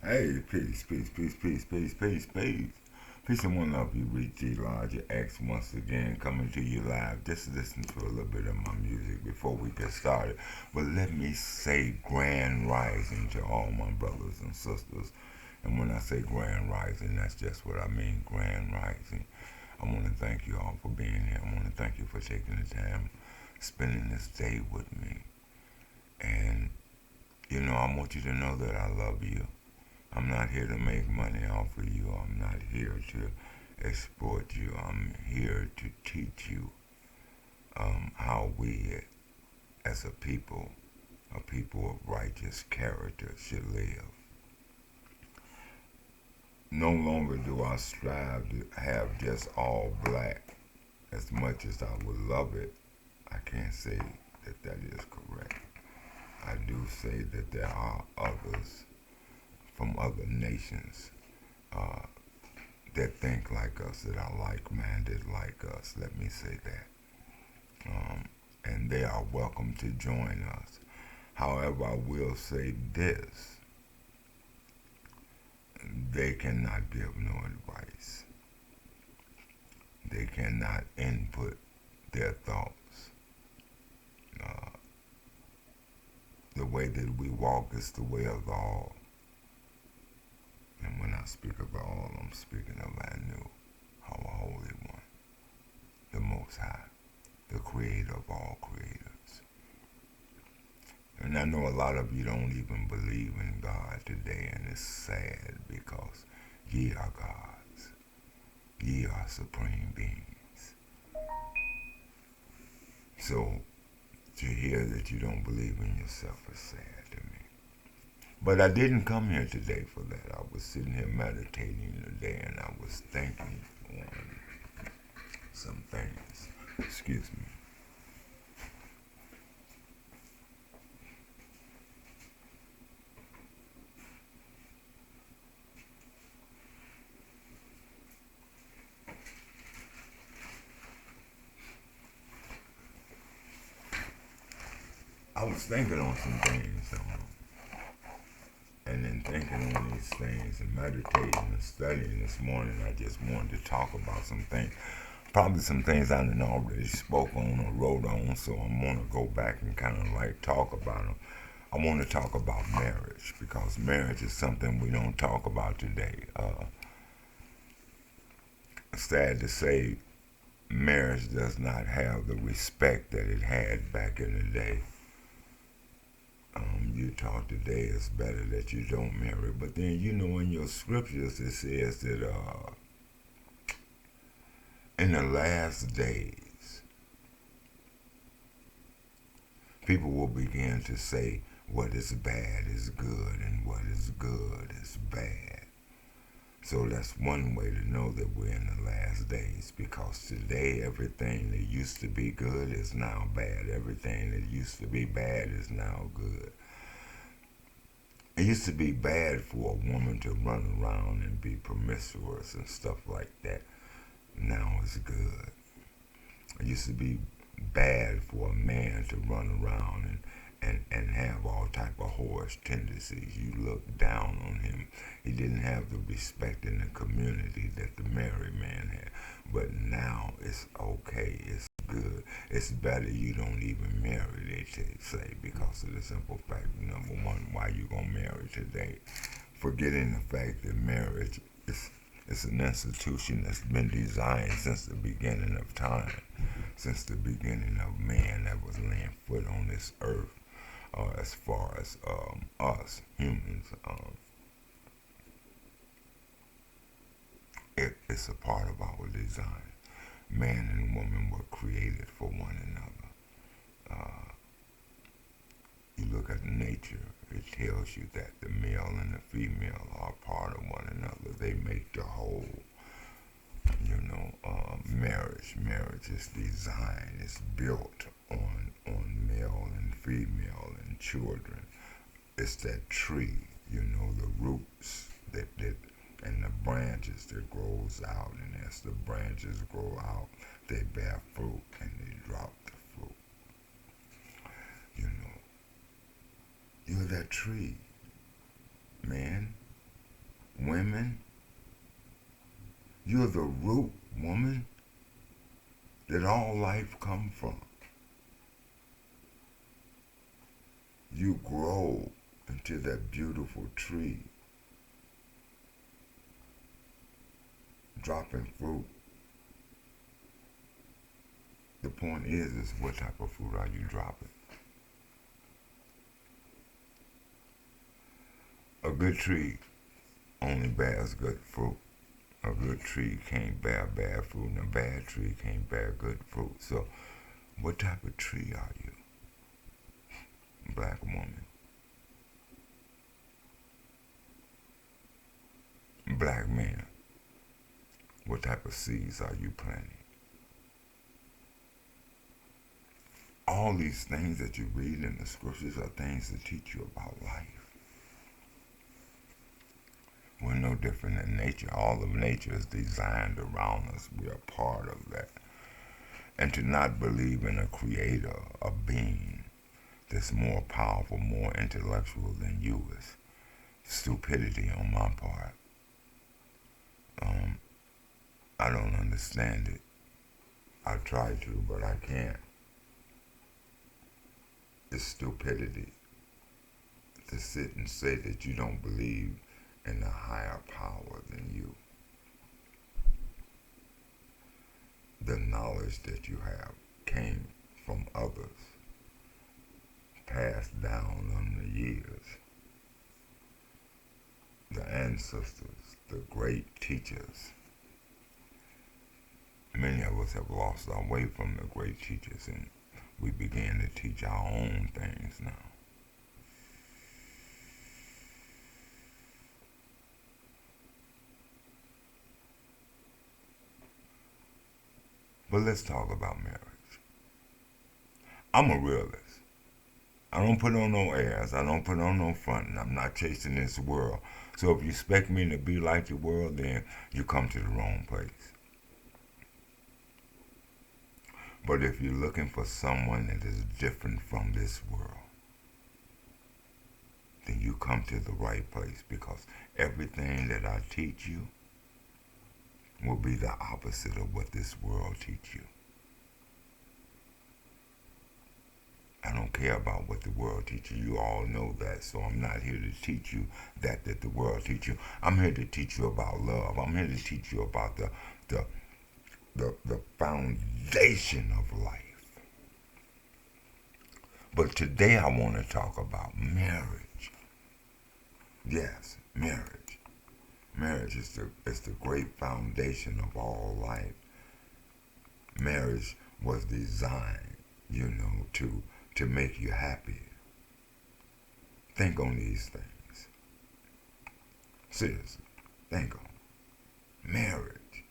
Hey, peace, peace, peace, peace, peace, peace, peace. Peace and one love, you reach Elijah X once again, coming to you live. Just listen to a little bit of my music before we get started. But let me say grand rising to all my brothers and sisters. And when I say grand rising, that's just what I mean, grand rising. I want to thank you all for being here. I want to thank you for taking the time, spending this day with me. And, I want you to know that I love you. I'm not here to make money off of you. I'm not here to exploit you. I'm here to teach you how we, as a people of righteous character, should live. No longer do I strive to have just all black. As much as I would love it, I can't say that that is correct. I do say that there are others from other nations that think like us, that are like-minded like us. Let me say that. And they are welcome to join us. However, I will say this. They cannot give no advice. They cannot input their thoughts. The way that we walk is the way of all. And when I speak of all, I'm speaking of Anu, our Holy One, the Most High, the Creator of all creators. And I know a lot of you don't even believe in God today, and it's sad because ye are gods. Ye are supreme beings. So to hear that you don't believe in yourself is sad to me. But I didn't come here today for that. I was sitting here meditating today, and I was thinking on some things. Excuse me. I was thinking on some things, and then thinking on these things and meditating and studying this morning. I just wanted to talk about some things. Probably some things I didn't already spoke on or wrote on, so I'm going to go back and kind of like talk about them. I want to talk about marriage because marriage is something we don't talk about today. Sad to say, marriage does not have the respect that it had back in the day. You talk today, it's better that you don't marry. But then, in your scriptures, it says that in the last days, people will begin to say what is bad is good and what is good is bad. So that's one way to know that we're in the last days, because today everything that used to be good is now bad. Everything that used to be bad is now good. It used to be bad for a woman to run around and be promiscuous and stuff like that. Now it's good. It used to be bad for a man to run around and have all type of whorish tendencies. You look down on him. He didn't have the respect in the community that the married man had. But now it's okay. It's good. It's better you don't even marry, they say, because of the simple fact, number one, why you gonna marry today? Forgetting the fact that marriage is an institution that's been designed since the beginning of time, since the beginning of man that was laying foot on this earth. As far as us humans, It's a part of our design. Man and woman were created for one another. Uh, you look at nature, it tells you that the male and the female are part of one another. They make the whole. Marriage is designed. It's built on male and female and children. It's that tree, the roots that and the branches that grows out, and as the branches grow out, they bear fruit and they drop the fruit. You know, you're that tree, man, women. You're the root, woman, that all life come from. You grow into that beautiful tree, dropping fruit. The point is what type of fruit are you dropping? A good tree only bears good fruit. A good tree can't bear bad fruit, and a bad tree can't bear good fruit. So, what type of tree are you? Black woman. Black man. What type of seeds are you planting? All these things that you read in the scriptures are things that teach you about life. We're no different than nature. All of nature is designed around us. We are part of that. And to not believe in a creator, a being that's more powerful, more intellectual than you is stupidity on my part. I don't understand it. I try to, but I can't. It's stupidity to sit and say that you don't believe in a higher power than you. The knowledge that you have came from others, passed down on the years. The ancestors, the great teachers. Many of us have lost our way from the great teachers, and we began to teach our own things now. But let's talk about marriage. I'm a realist. I don't put on no airs. I don't put on no front. I'm not chasing this world. So if you expect me to be like the world, then you come to the wrong place. But if you're looking for someone that is different from this world, then you come to the right place, because everything that I teach you will be the opposite of what this world teach you. I don't care about what the world teaches you. You all know that. So I'm not here to teach you that the world teach you. I'm here to teach you about love. I'm here to teach you about the foundation of life. But today I want to talk about marriage. Yes, marriage. Marriage is the great foundation of all life. Marriage was designed, to make you happy. Think on these things. Seriously, think on marriage.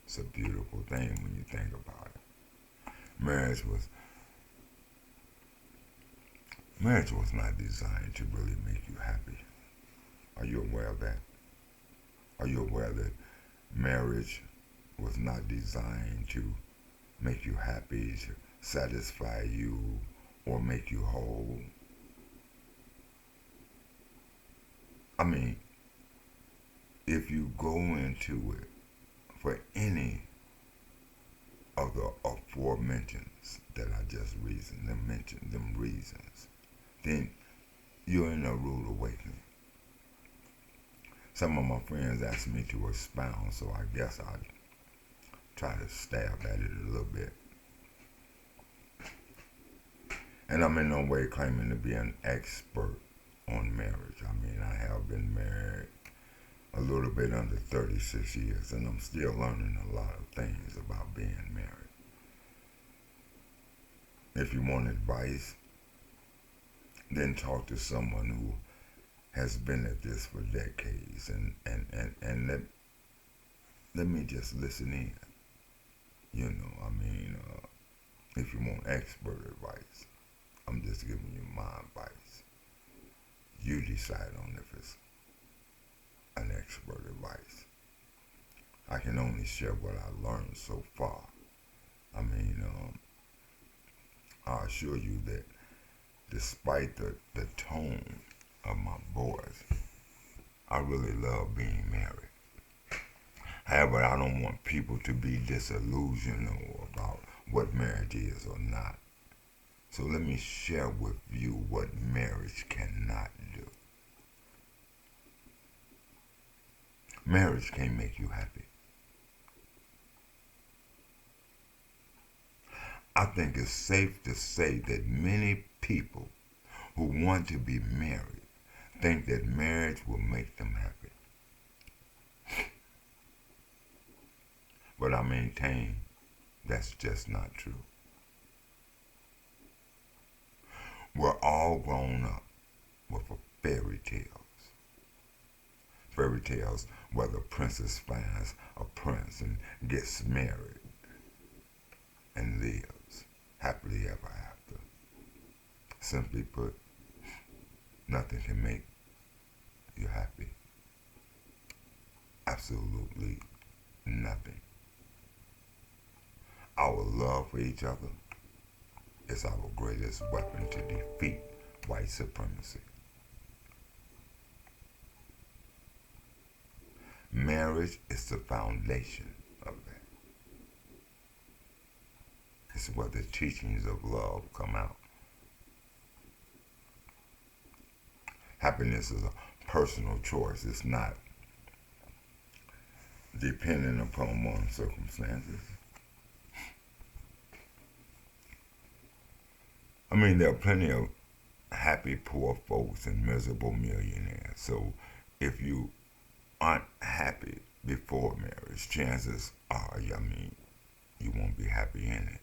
It's a beautiful thing when you think about it. Marriage was not designed to really make you happy. Are you aware of that? Are you aware that marriage was not designed to make you happy, to satisfy you, or make you whole? I mean, if you go into it for any of the aforementioned that I just mentioned them reasons, then you're in a rude awakening. Some of my friends asked me to expound, so I guess I'll try to stab at it a little bit. And I'm in no way claiming to be an expert on marriage. I mean, I have been married a little bit under 36 years, and I'm still learning a lot of things about being married. If you want advice, then talk to someone who has been at this for decades, and let me just listen in. If you want expert advice, I'm just giving you my advice. You decide on if it's an expert advice. I can only share what I learned so far. I mean, I assure you that despite the tone of my voice, I really love being married. However, I don't want people to be disillusioned about what marriage is or not. So let me share with you what marriage cannot do. Marriage can't make you happy. I think it's safe to say that many people who want to be married think that marriage will make them happy. But I maintain that's just not true. We're all grown up with fairy tales. Fairy tales where the princess finds a prince and gets married and lives happily ever after. Simply put, nothing can make you happy. Absolutely nothing. Our love for each other is our greatest weapon to defeat white supremacy. Marriage is the foundation of that. It's where the teachings of love come out. Happiness is a personal choice. It's not dependent upon one's circumstances. I mean, there are plenty of happy poor folks and miserable millionaires. So if you aren't happy before marriage, chances are, you won't be happy in it.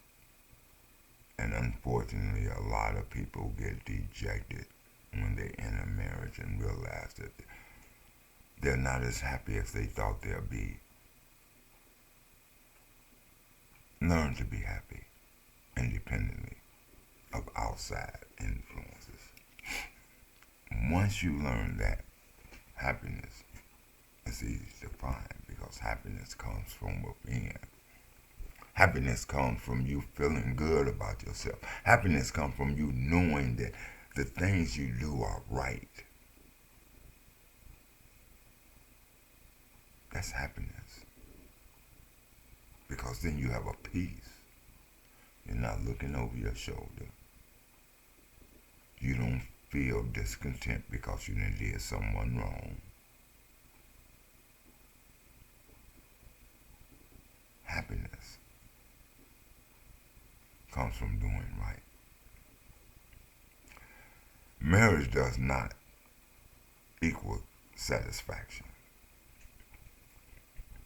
And unfortunately, a lot of people get dejected when they enter marriage and realize that they're not as happy as they thought they'll be. Learn to be happy independently of outside influences. Once you learn that, happiness is easy to find because happiness comes from within. Happiness comes from you feeling good about yourself. Happiness comes from you knowing that the things you do are right. That's happiness. Because then you have a peace. You're not looking over your shoulder. You don't feel discontent because you did someone wrong. Happiness comes from doing right. Marriage does not equal satisfaction.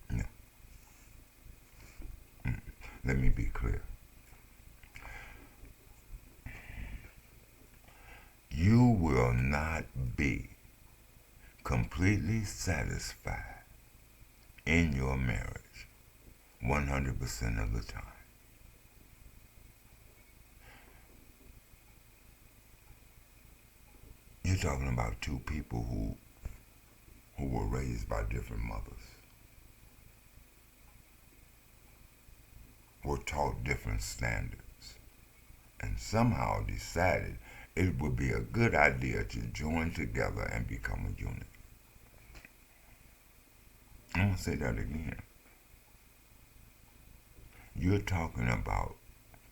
No. Let me be clear. You will not be completely satisfied in your marriage 100% of the time. You're talking about two people who were raised by different mothers, were taught different standards, and somehow decided it would be a good idea to join together and become a unit. I'm going to say that again. You're talking about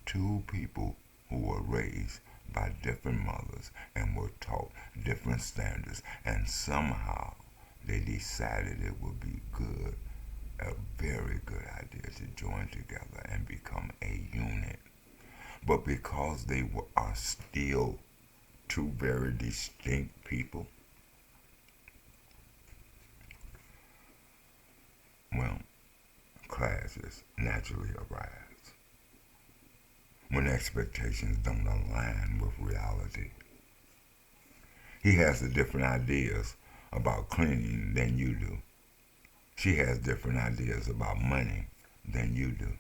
two people who were raised by different mothers and were taught different standards, and somehow they decided it would be good, a very good idea to join together and become a unit. But because they are still two very distinct people, well, clashes naturally arise when expectations don't align with reality. He has the different ideas about cleaning than you do. She has different ideas about money than you do.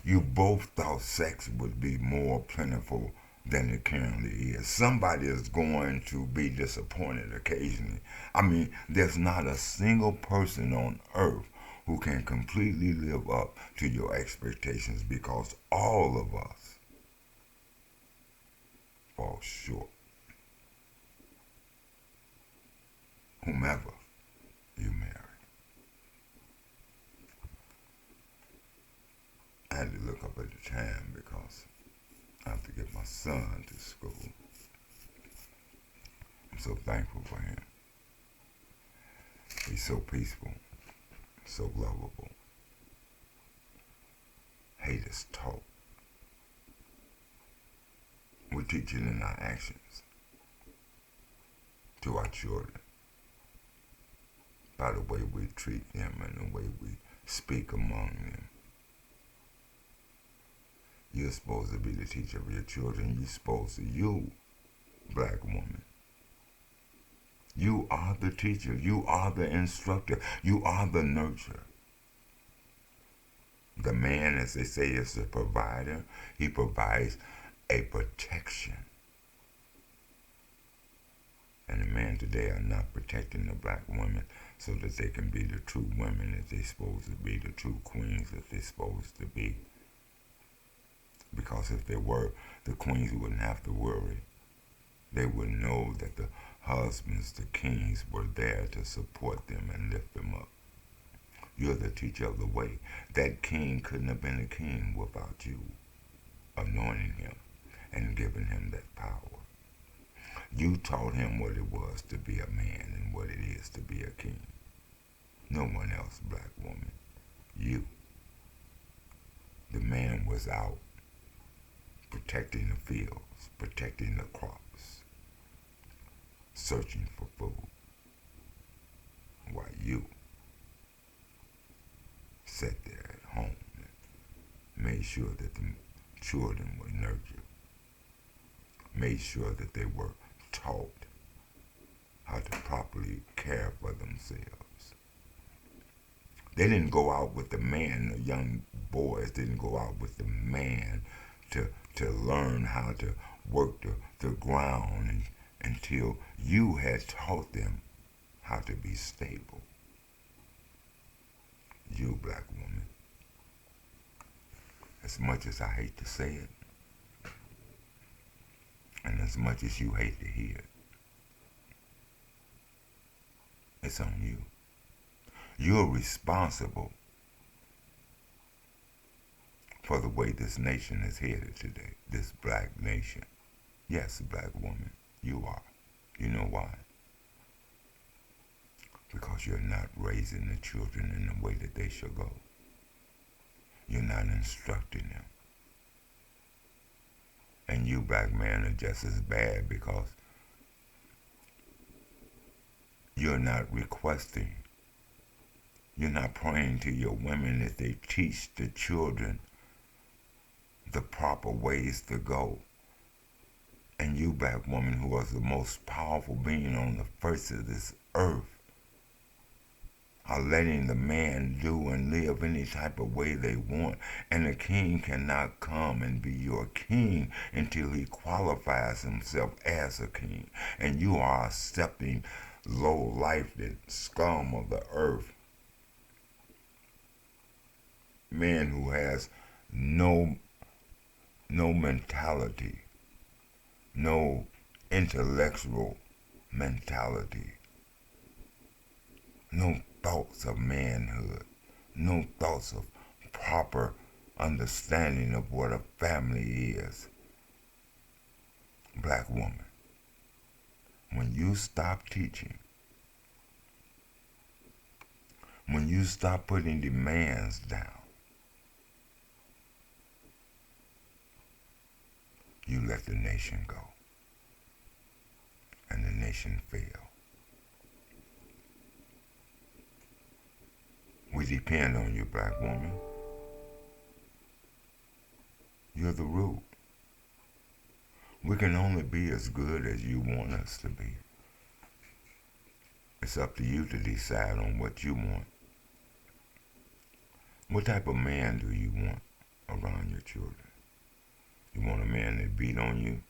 You both thought sex would be more plentiful than it currently is. Somebody is going to be disappointed occasionally. I mean, there's not a single person on earth who can completely live up to your expectations because all of us fall short. Whomever you marry. I had to look up at the time because I have to get my son to school. I'm so thankful for him. He's so peaceful, so lovable. Hate is taught. We teach it in our actions to our children by the way we treat them and the way we speak among them. You're supposed to be the teacher of your children. You're supposed to, you, black woman. You are the teacher. You are the instructor. You are the nurturer. The man, as they say, is the provider. He provides a protection. And the men today are not protecting the black women so that they can be the true women that they're supposed to be, the true queens that they're supposed to be. Because if they were, the queens wouldn't have to worry. They would know that the husbands, the kings, were there to support them and lift them up. You're the teacher of the way. That king couldn't have been a king without you anointing him and giving him that power. You taught him what it was to be a man and what it is to be a king. No one else, black woman. You. The man was out protecting the fields, protecting the crops, searching for food, while you sat there at home and made sure that the children were nurtured, made sure that they were taught how to properly care for themselves. They didn't go out with the man, the young boys didn't go out with the man to learn how to work the ground until you had taught them how to be stable. You, black woman, as much as I hate to say it, and as much as you hate to hear it, it's on you. You're responsible for the way this nation is headed today, this black nation. Yes, black woman, you are. You know why? Because you're not raising the children in the way that they should go. You're not instructing them. And you, black men, are just as bad because you're not requesting. You're not praying to your women that they teach the children the proper ways to go. And you, black woman, who is the most powerful being on the face of this earth, are letting the man do and live any type of way they want. And the king cannot come and be your king until he qualifies himself as a king. And you are accepting low-life, the scum of the earth. Man who has no mentality, no intellectual mentality, no thoughts of manhood, no thoughts of proper understanding of what a family is. Black woman, when you stop teaching, when you stop putting demands down, you let the nation go, and the nation fail. We depend on you, black woman. You're the root. We can only be as good as you want us to be. It's up to you to decide on what you want. What type of man do you want around your children? You want a man that beat on you,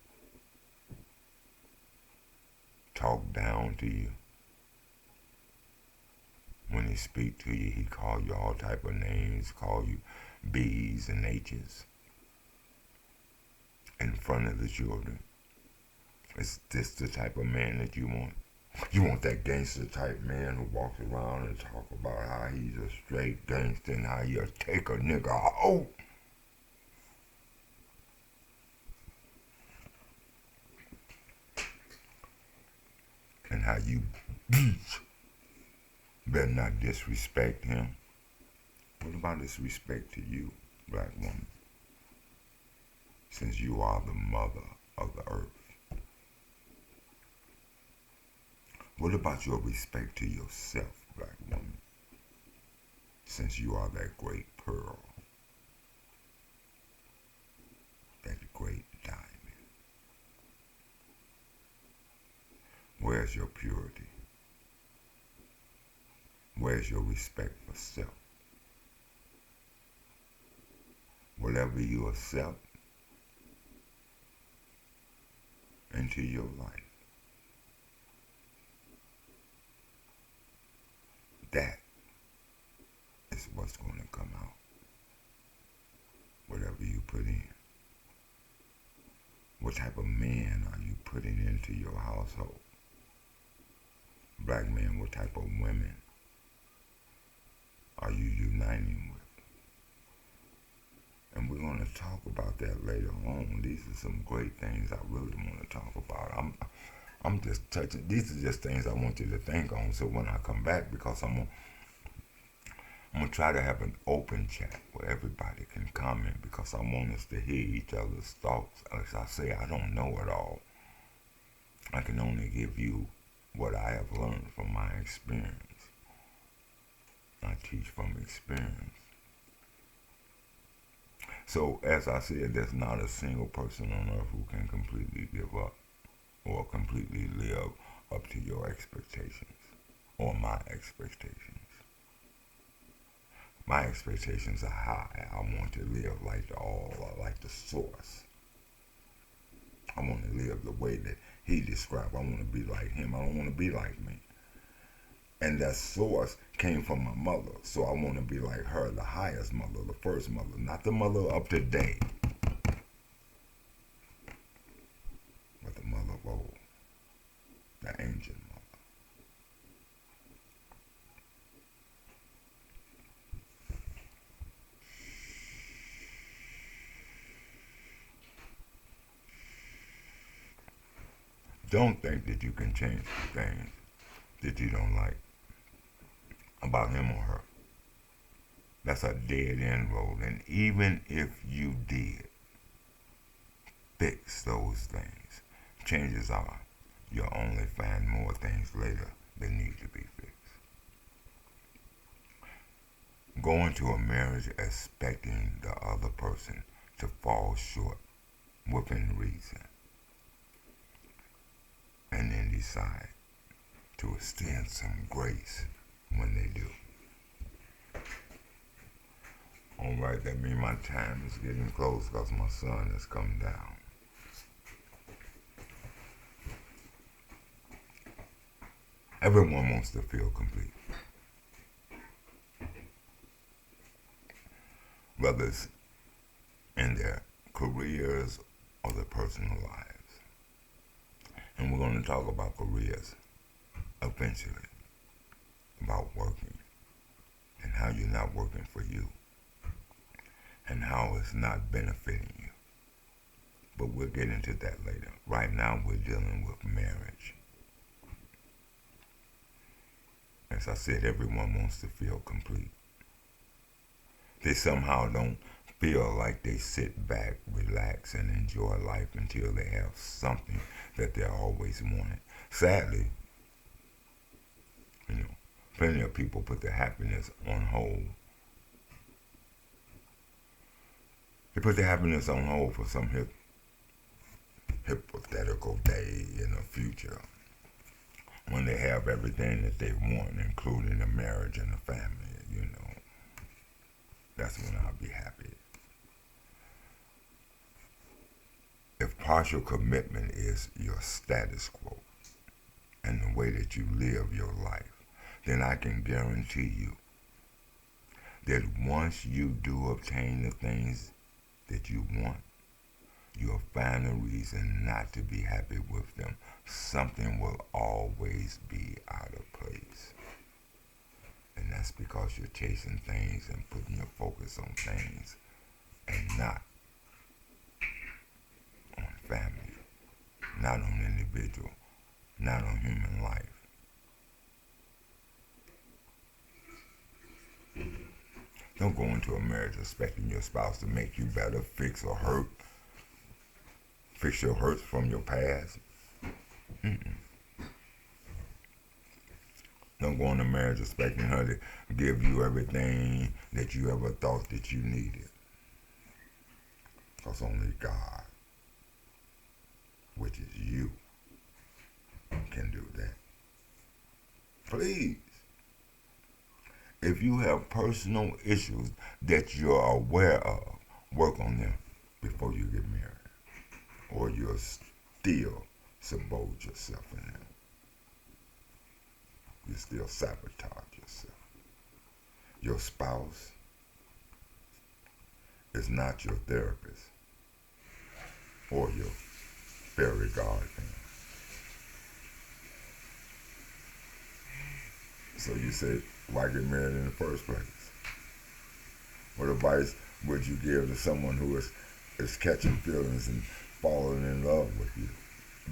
talk down to you. When he speak to you, he call you all type of names, call you B's and H's in front of the children. Is this the type of man that you want? You want that gangster type man who walks around and talk about how he's a straight gangster and how he'll take a nigga out. And how you better not disrespect him. What about his respect to you, black woman? Since you are the mother of the earth. What about your respect to yourself, black woman? Since you are that great pearl, that great diamond. Where's your purity? Where's your respect for self? Whatever you accept into your life, that is what's going to come out. Whatever you put in. What type of man are you putting into your household? Black men, what type of women are you uniting with? And we're going to talk about that later on. These are some great things I really want to talk about. I'm just touching. These are just things I want you to think on. So when I come back, because I'm gonna try to have an open chat where everybody can comment, because I want us to hear each other's thoughts. As I say, I don't know it all. I can only give you what I have learned from my experience. I teach from experience. So, as I said, there's not a single person on earth who can completely give up or completely live up to your expectations or my expectations. My expectations are high. I want to live like the all, like the source. I want to live the way that he described. I want to be like him. I don't want to be like me. And that source came from my mother. So I want to be like her, the highest mother, the first mother, not the mother of today, but the mother of old, the ancient mother. Don't think that you can change the things that you don't like about him or her. That's a dead end road. And even if you did fix those things, chances are you'll only find more things later that need to be fixed. Go into a marriage expecting the other person to fall short within reason, and then decide to extend some grace when they do. Alright, that means my time is getting close because my son has come down. Everyone wants to feel complete. Whether it's in their careers or their personal lives. And we're going to talk about careers eventually, about working and how you're not working for you and how it's not benefiting you. But we'll get into that later. Right now we're dealing with marriage. As I said, everyone wants to feel complete. They somehow don't feel like they sit back, relax, and enjoy life until they have something that they always wanted. Sadly, Plenty of people put their happiness on hold. They put their happiness on hold for some hypothetical day in the future when they have everything that they want, including a marriage and a family. That's when I'll be happy. If partial commitment is your status quo and the way that you live your life, then I can guarantee you that once you do obtain the things that you want, you'll find a reason not to be happy with them. Something will always be out of place. And that's because you're chasing things and putting your focus on things and not on family, not on individual, not on human life. Don't go into a marriage expecting your spouse to make you better, fix your hurts from your past. Don't go into marriage expecting her to give you everything that you ever thought that you needed. Because only God, which is you, can do that. Please. If you have personal issues that you're aware of, work on them before you get married. Or you'll still submerge yourself in them. You still sabotage yourself. Your spouse is not your therapist or your fairy godparent. So you say, why get married in the first place? What advice would you give to someone who is catching feelings and falling in love with you?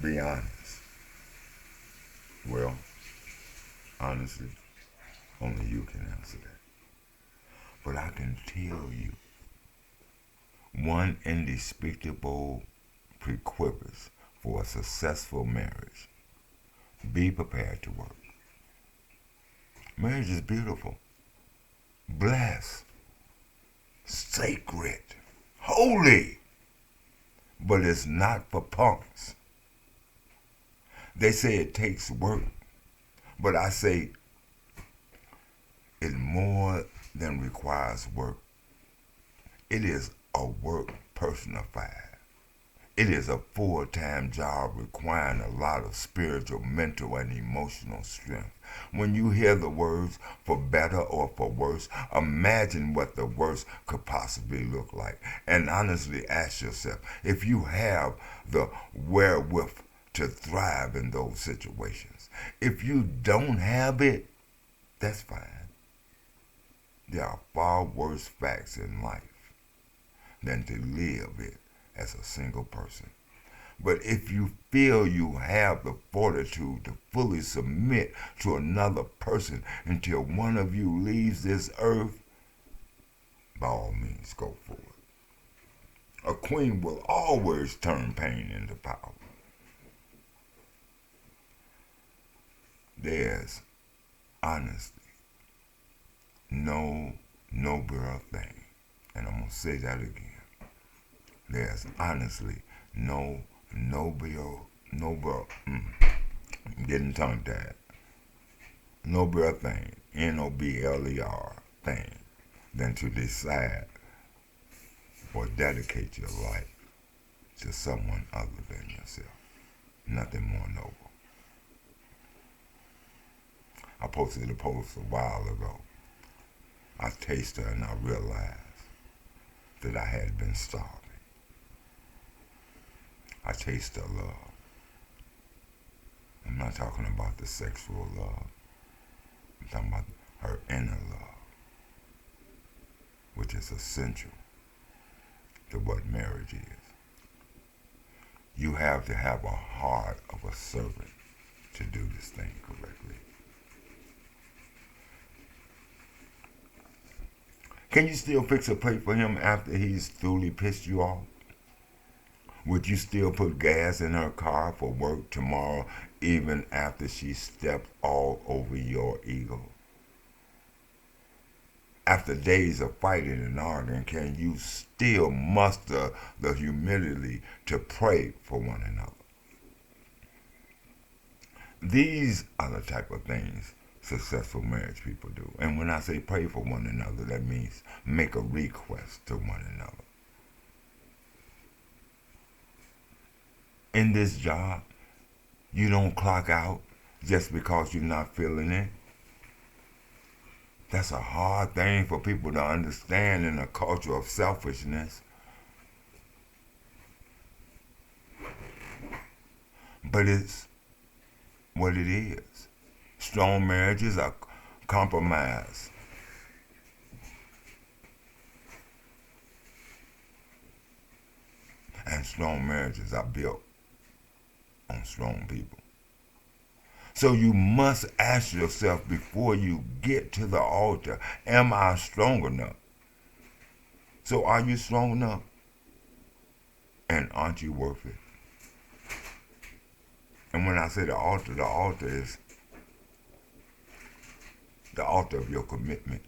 Be honest. Well, honestly, only you can answer that. But I can tell you one indisputable prerequisite for a successful marriage. Be prepared to work. Marriage is beautiful, blessed, sacred, holy, but it's not for punks. They say it takes work, but I say it more than requires work. It is a work personified. It is a full-time job requiring a lot of spiritual, mental, and emotional strength. When you hear the words for better or for worse, imagine what the worst could possibly look like. And honestly ask yourself if you have the wherewith to thrive in those situations. If you don't have it, that's fine. There are far worse facts in life than to live it as a single person. But if you feel you have the fortitude to fully submit to another person until one of you leaves this earth, by all means go for it. A queen will always turn pain into power. There's honestly no nobler thing. And I'm going to say that again. There's honestly no noble, I'm getting tongue-tied. Nobler thing, Nobler thing, than to decide or dedicate your life to someone other than yourself. Nothing more noble. I posted a post a while ago. I tasted and I realized that I had been starving. I taste her love. I'm not talking about the sexual love. I'm talking about her inner love, which is essential to what marriage is. You have to have a heart of a servant to do this thing correctly. Can you still fix a plate for him after he's thoroughly pissed you off? Would you still put gas in her car for work tomorrow even after she stepped all over your ego? After days of fighting and arguing, can you still muster the humility to pray for one another? These are the type of things successful marriage people do. And when I say pray for one another, that means make a request to one another. In this job, you don't clock out just because you're not feeling it. That's a hard thing for people to understand in a culture of selfishness. But it's what it is. Strong marriages are compromise. And strong marriages are built on strong people. So you must ask yourself before you get to the altar, am I strong enough? So are you strong enough? And aren't you worth it? And when I say the altar is the altar of your commitment.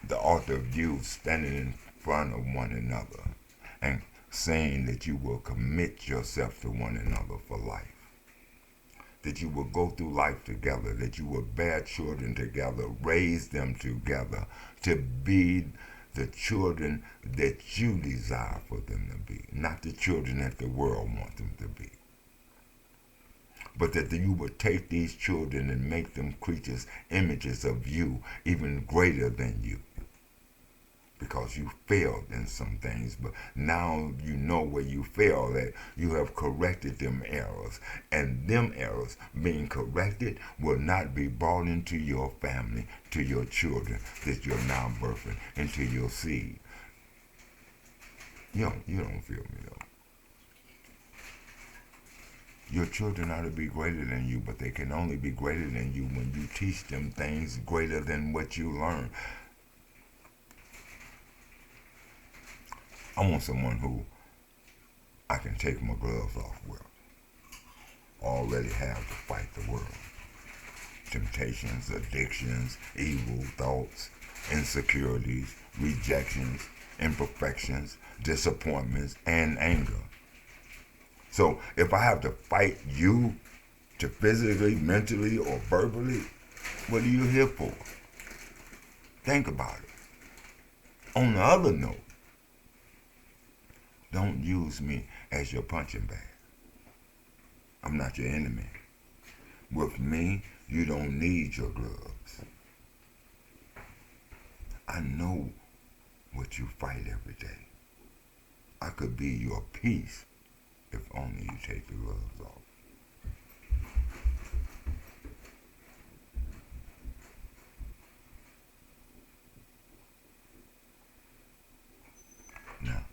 The altar of you standing in front of one another and saying that you will commit yourself to one another for life. That you will go through life together, that you will bear children together, raise them together to be the children that you desire for them to be, not the children that the world wants them to be. But that you would take these children and make them creatures, images of you, even greater than you. Because you failed in some things, but now you know where you failed at. You have corrected them errors, and them errors being corrected will not be brought into your family, to your children that you're now birthing, into your seed. You don't feel me though. Your children ought to be greater than you, but they can only be greater than you when you teach them things greater than what you learn. I want someone who I can take my gloves off with. Already have to fight the world. Temptations, addictions, evil thoughts, insecurities, rejections, imperfections, disappointments, and anger. So if I have to fight you to physically, mentally, or verbally, what are you here for? Think about it. On the other note, don't use me as your punching bag. I'm not your enemy. With me, you don't need your gloves. I know what you fight every day. I could be your peace if only you take the gloves off. Now,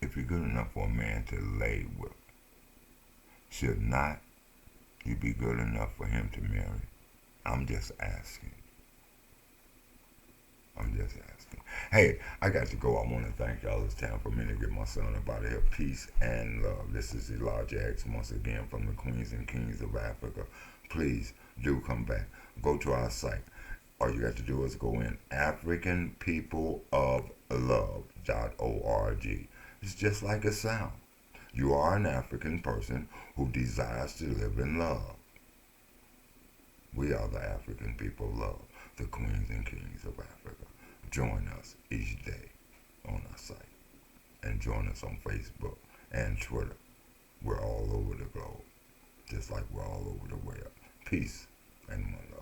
if you're good enough for a man to lay with, should not you be good enough for him to marry? I'm just asking. Hey, I got to go. I want to thank y'all. It's time for me to get my son up out of here. Peace and love. This is Elijah X once again from the Queens and Kings of Africa. Please do come back. Go to our site. All you got to do is go in AfricanPeopleOfLove.org. It's just like it sounds. You are an African person who desires to live in love. We are the African people of love, the Queens and Kings of Africa. Join us each day on our site. And join us on Facebook and Twitter. We're all over the globe, just like we're all over the web. Peace and one love.